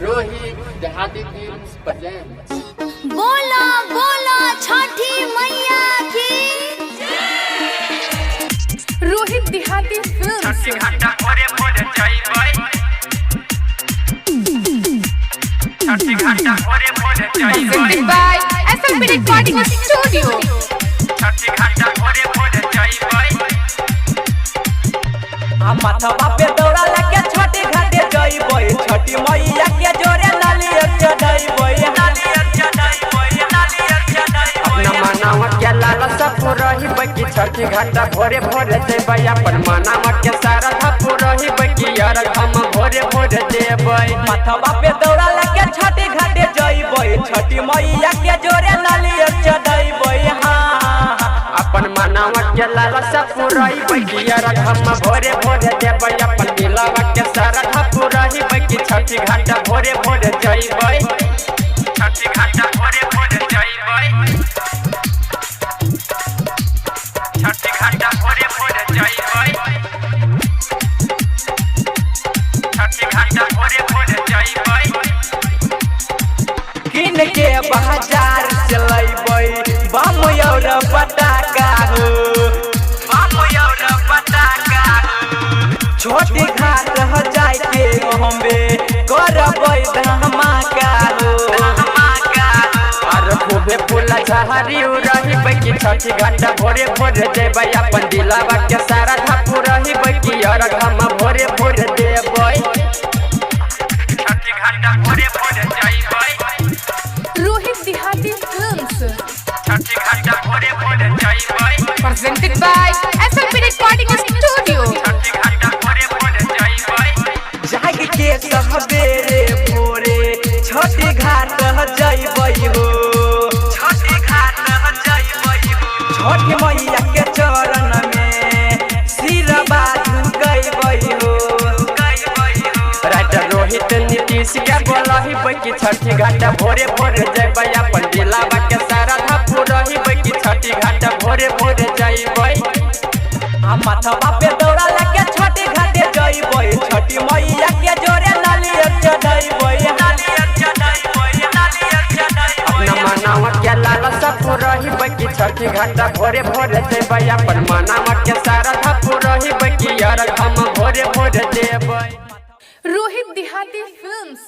रोहित देहाती films presents. बोला बोला छठी मैया की रोहित देहाती films presented by SLP Recording Studio। माथवा पे दौड़ा लगे छोटी घाटे जइबै छठी मैया के जोरे नालियर चढ़इबै अपना मनावा के लालसा पुरहिबै कि छठी घाटा भोरे भोरे देबै अपन मनावा के सारा पुरहिबै कि यार हम भोरे भोरे देबै माथवा पे दौड़ा लगे छोटी घाटे जइबै छठी मैया के जोरे नालियर चढ़इबै अपन मनावा के लालसा पुरहिबै कि यार हम भोरे भोरे देबै अपन दिलवा के सारा पुरहिबै कि छठी घाटा भोरे भोरे जइबै छठी घाटा भोरे भोरे जइबै छठी घाटा भोरे भोरे जइबै छठी घाटा भोरे भोरे जइबै किन के बाजार चलैबै बम और पटाखा हो बम और पटाखा छोटी घाट हो जाए के हमे करबै धमाका हो और खूबे फूला झहरी रहिबै कि छठी घाटा भोरे भोरे देबै अपन दिलवा के सारा धापू रहिबै कि यार हम भोरे भोरे देबै छठी घाटा भोरे भोरे जइबै रोहित देहाती फिल्म्स छठी घाटा भोरे भोरे जइबै presented by SLP Recording Studio। छठी घाटा भोरे भोरे जइबै जाग के सबेरे भोरे छठी घाट जइबै हो छठी घाट जइबै हो छठी मैया के चरण में सिरबा झुकइबै हो राइटर रोहित नीतीश के बोलहिबै कि छठी घाटा भोरे भोरे जइबै अपन दिलवा के सारा धापू रहिबै कि छठी घाटा भोरे भोरे जइबै माथवा पे दौड़ा लगे छोटी घाटे जइबै छठी मैया के जोरे नालियर चढ़इबै अपना मनावा के लालसा पुरहिबै कि छठी घाटा भोरे भोरे देबै अपन मनावा के सारा धापू रहिबै कि यार हम भोरे भोरे देबै रोहित देहाती फिल्म्स।